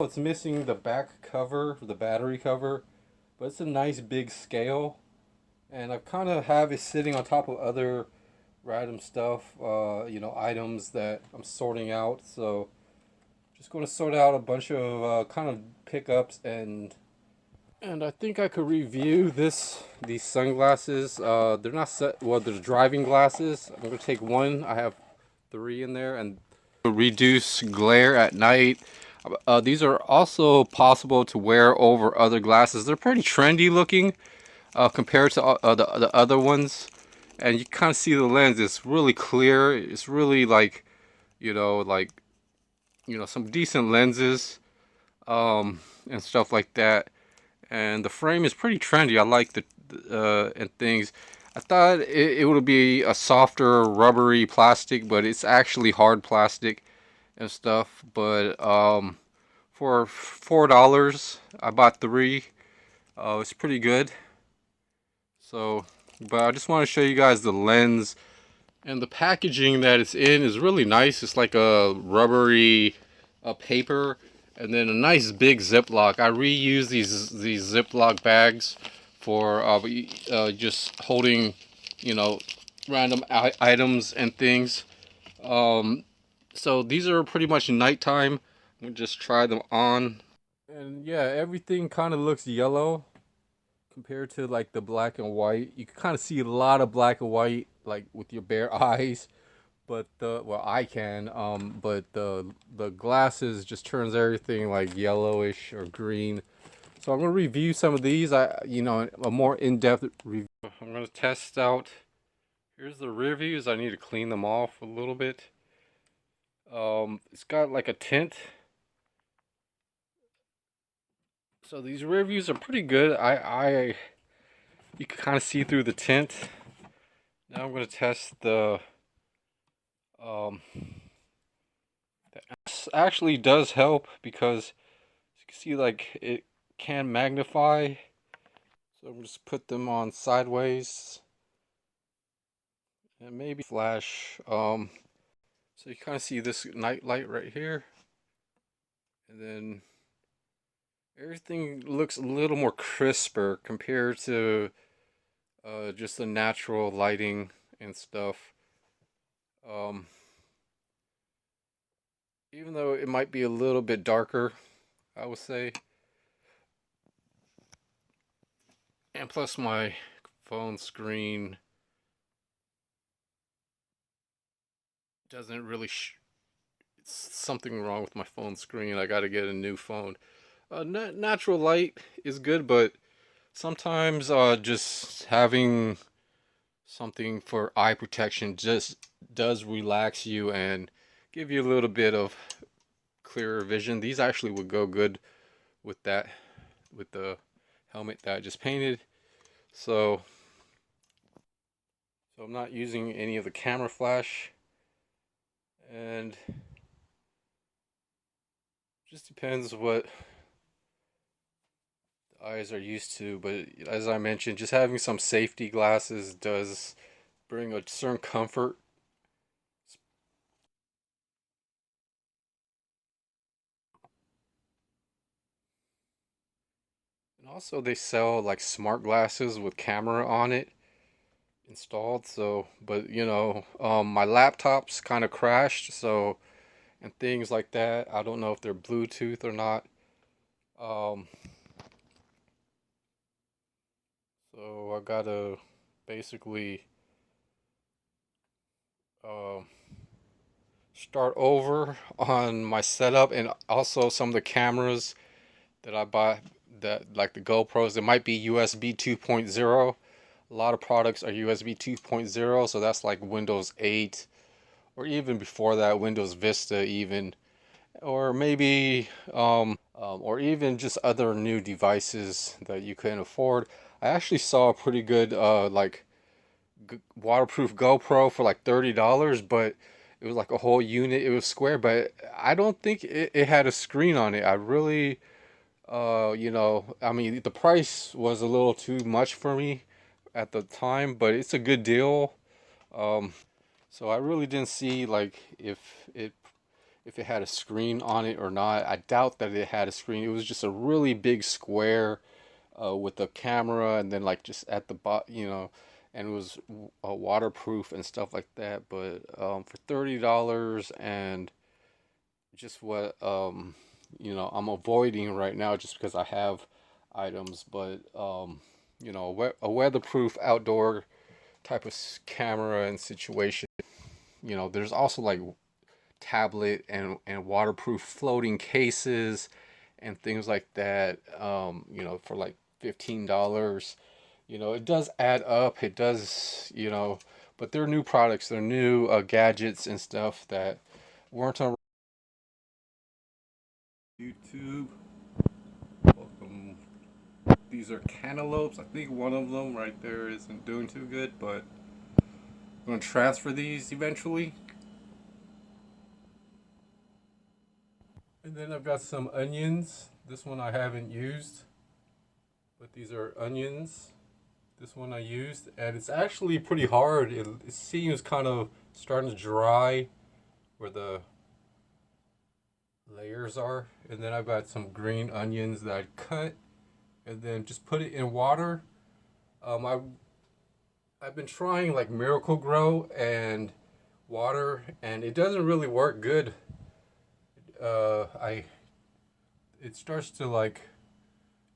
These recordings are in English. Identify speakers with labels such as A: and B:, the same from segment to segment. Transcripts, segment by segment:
A: It's missing the back cover, the battery cover, but it's a nice big scale. And I kind of have it sitting on top of other random stuff, items that I'm sorting out. So just going to sort out a bunch of kind of pickups and I think I could review these sunglasses. They're not set. Well, they're driving glasses. I'm gonna take one. I have three in there, and reduce glare at night. These are also possible to wear over other glasses. They're pretty trendy looking compared to the other ones, and you kind of see the lens. It's really clear. It's really like you know like some decent lenses and stuff like that. And the frame is pretty trendy. I like the and things. I thought it would be a softer rubbery plastic, but it's actually hard plastic and stuff. But for $4, I bought three. It's pretty good. So, but I just want to show you guys the lens, and the packaging that it's in is really nice. It's like a rubbery paper, and then a nice big Ziploc. I reuse these Ziploc bags for just holding, you know, random items and things. Um, so these are pretty much nighttime. We just try them on, and yeah, everything kind of looks yellow compared to like the black and white. You can kind of see a lot of black and white like with your bare eyes, but I can but the glasses just turns everything like yellowish or green. So I'm going to review some of these. A more in-depth review. I'm going to test out. Here's the rear views. I need to clean them off a little bit. It's got like a tint. So these rear views are pretty good. You can kind of see through the tint. Now I'm going to test um this actually does help because you can see like it can magnify. So I'm just put them on sideways and maybe flash. So you kind of see this night light right here, and then everything looks a little more crisper compared to just the natural lighting and stuff. Um, Even though it might be a little bit darker, I would say. And plus my phone screen doesn't really it's something wrong with my phone screen. I got to get a new phone. Natural light is good, but sometimes just having something for eye protection just does relax you and give you a little bit of clearer vision. These actually would go good with that, with the helmet that I just painted. So I'm not using any of the camera flash, and just depends what the eyes are used to. But as I mentioned, just having some safety glasses does bring a certain comfort. And also they sell like smart glasses with camera on it installed. So, but my laptop's kind of crashed, so and things like that. I don't know if they're Bluetooth or not. Um, so I gotta basically um start over on my setup, and also some of the cameras that I bought, that like the GoPros, it might be USB 2.0. A lot of products are USB 2.0, so that's like Windows 8, or even before that, Windows Vista even, or maybe or even just other new devices that you can afford. I actually saw a pretty good waterproof GoPro for like $30, but it was like a whole unit. It was square, but I don't think it had a screen on it. I really, I mean, the price was a little too much for me at the time, but it's a good deal. Um, so I really didn't see like if if it had a screen on it or not. I doubt that it had a screen. It was just a really big square with a camera, and then like just at the bottom, and it was waterproof and stuff like that. But for $30 and just what I'm avoiding right now just because I have items, but a weatherproof outdoor type of camera and situation. There's also like tablet and waterproof floating cases and things like that. For like $15. It does add up. It does, but they're new products. They're new gadgets and stuff that weren't on YouTube. Welcome. These are cantaloupes. I think one of them right there isn't doing too good, but I'm going to transfer these eventually. And then I've got some onions. This one I haven't used, but these are onions. This one I used, and it's actually pretty hard. It seems kind of starting to dry where the layers are. And then I've got some green onions that I cut, and then just put it in water. I've been trying like Miracle-Gro and water, and it doesn't really work good. I It starts to like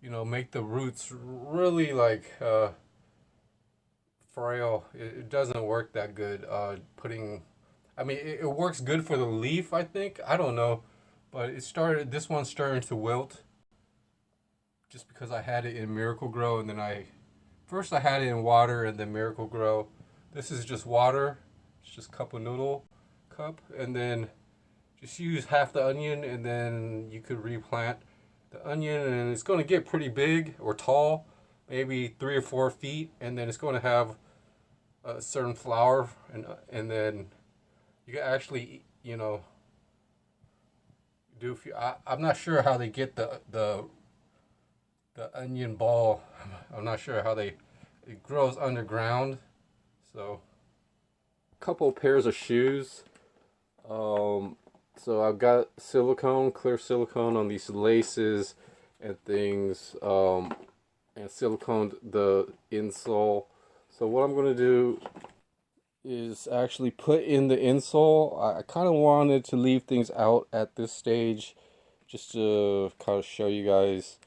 A: make the roots really like frail. It doesn't work that good. I mean, it works good for the leaf, I think. I don't know, but this one's starting to wilt just because I had it in Miracle-Gro, and then first I had it in water and then Miracle-Gro. This is just water. It's just cup of noodle cup, and then just use half the onion, and then you could replant the onion, and it's going to get pretty big or tall, maybe 3 or 4 feet, and then it's going to have a certain flower, and then you can actually do a few. I'm not sure how they get the onion ball. I'm not sure how it grows underground. So a couple pairs of shoes. So I've got clear silicone on these laces and things, and silicone the insole. So what I'm going to do is actually put in the insole. I kind of wanted to leave things out at this stage just to kind of show you guys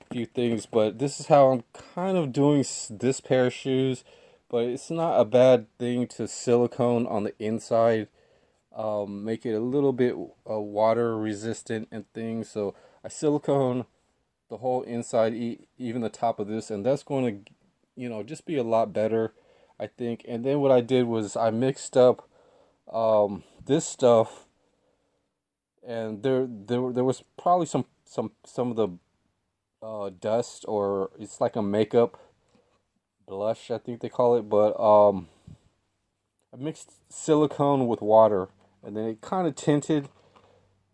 A: a few things, but this is how I'm kind of doing this pair of shoes. But it's not a bad thing to silicone on the inside, make it a little bit water resistant and things. So I silicone the whole inside, even the top of this, and that's going to just be a lot better, I think. And then what I did was I mixed up this stuff, and there was probably some of the dust, or it's like a makeup blush, I think they call it. But I mixed silicone with water, and then it kind of tinted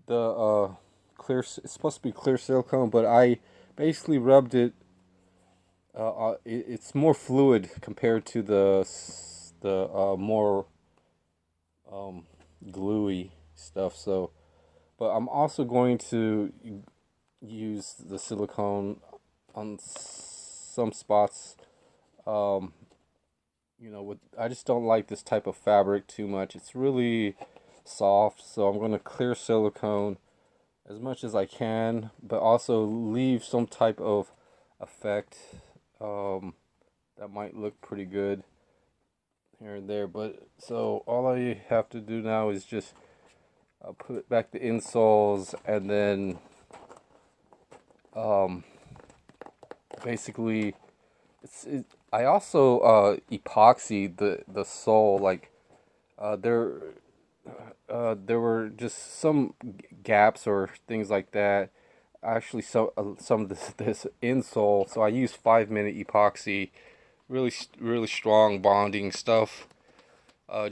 A: the clear. It's supposed to be clear silicone, but I basically rubbed it. It's more fluid compared to the more gluey stuff. So, but I'm also going to use the silicone on some spots. I just don't like this type of fabric too much. It's really soft, so I'm going to clear silicone as much as I can, but also leave some type of effect that might look pretty good here and there. But so all I have to do now is just put back the insoles, and then basically I also epoxy the sole. Like there were just some gaps or things like that. Actually, some of this insole. So I used 5-minute epoxy, really strong bonding stuff,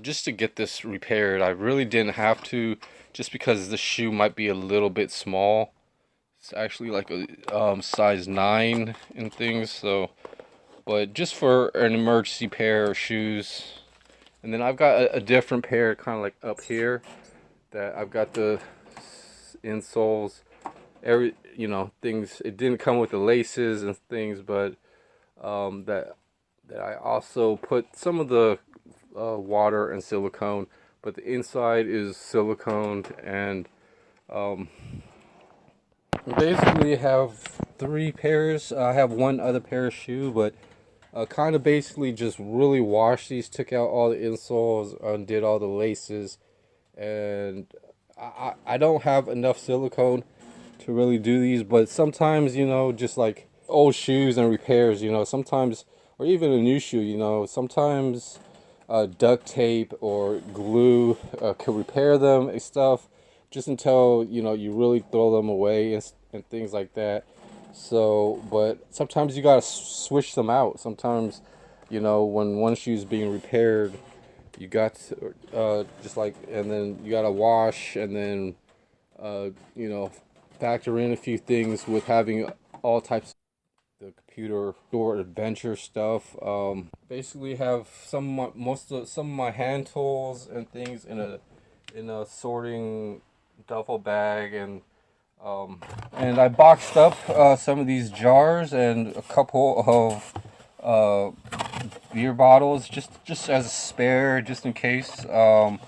A: just to get this repaired. I really didn't have to, just because the shoe might be a little bit small. It's actually like a size 9 and things. So, but just for an emergency pair of shoes. And then I've got a different pair kind of like up here that I've got the insoles, things. It didn't come with the laces and things, but that I also put some of the water and silicone, but the inside is siliconed. And basically have 3 pairs. I have one other pair of shoe, but kind of basically just really washed these, took out all the insoles, undid all the laces, and I don't have enough silicone to really do these, but sometimes, just like old shoes and repairs, sometimes, or even a new shoe, sometimes duct tape or glue could repair them and stuff, just until, you really throw them away and things like that. So, but sometimes you gotta switch them out. Sometimes, when one shoe's being repaired, you got to, just like, and then you gotta wash, and then, you know, factor in a few things with having all types of the computer store adventure stuff. Basically have some of my hand tools and things in a sorting duffel bag, and I boxed up some of these jars and a couple of beer bottles, just as a spare, just in case. I'm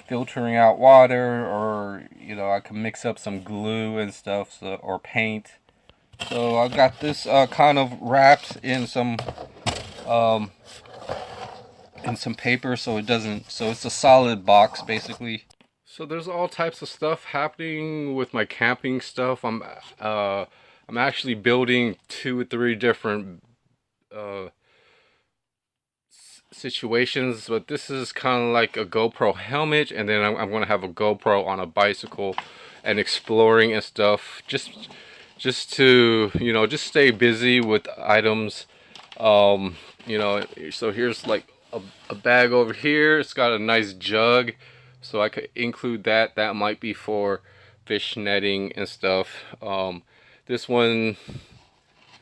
A: filtering out water, or I can mix up some glue and stuff, or paint. So I've got this kind of wrapped um, in some paper, so it doesn't. So it's a solid box basically. So there's all types of stuff happening with my camping stuff. I'm actually building 2 or 3 different uh, situations, but this is kind of like a GoPro helmet, and then I'm going to have a GoPro on a bicycle and exploring and stuff, just to just stay busy with items. So here's like a bag over here. It's got a nice jug, so I could include that. That might be for fish netting and stuff. This one,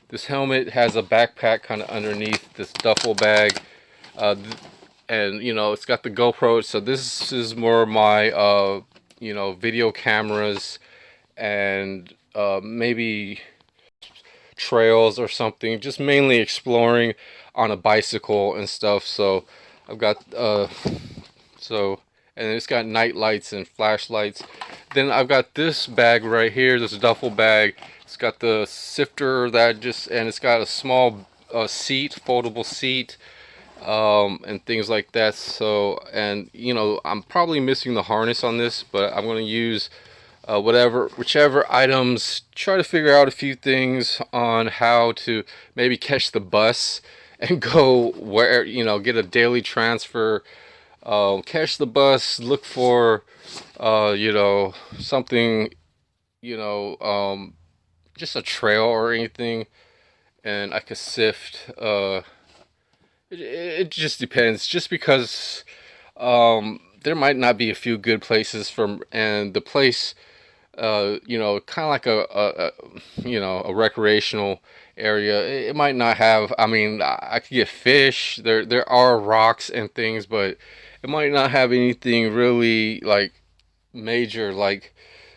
A: this helmet has a backpack kind of underneath this duffel bag, and it's got the GoPro. So this is more my video cameras, and maybe trails or something, just mainly exploring on a bicycle and stuff. So I've got and it's got night lights and flashlights. Then I've got this bag right here, this duffel bag. It's got the sifter and it's got a small seat, foldable seat, and things like that. So, and I'm probably missing the harness on this, but I'm going to use whichever items, try to figure out a few things on how to maybe catch the bus and go where, get a daily transfer, catch the bus, look for, something, just a trail or anything, and I could sift. It just depends, just because there might not be a few good places and the place, kind of like a recreational area. It might not have. I mean, I could get fish. There are rocks and things, but it might not have anything really like major. Like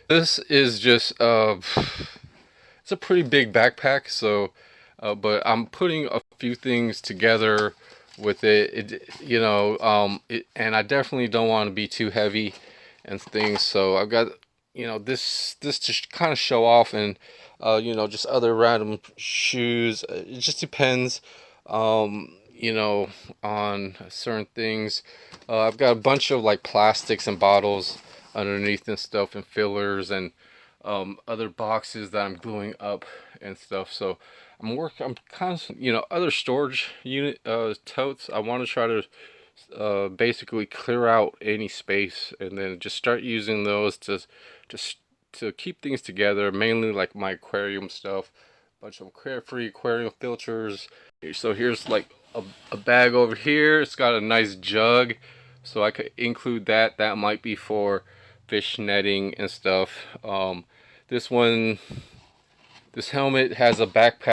A: this is just it's a pretty big backpack. So, but I'm putting a few things together with and I definitely don't want to be too heavy and things. So I've got this to kind of show off, and just other random shoes. It just depends on certain things. I've got a bunch of like plastics and bottles underneath and stuff, and fillers, and other boxes that I'm gluing up and stuff. So I'm constantly, other storage unit totes. I want to try to basically clear out any space, and then just start using those to keep things together, mainly like my aquarium stuff, bunch of Carefree aquarium filters. So here's like a bag over here. It's got a nice jug, so I could include that. That might be for fish netting and stuff. This helmet has a backpack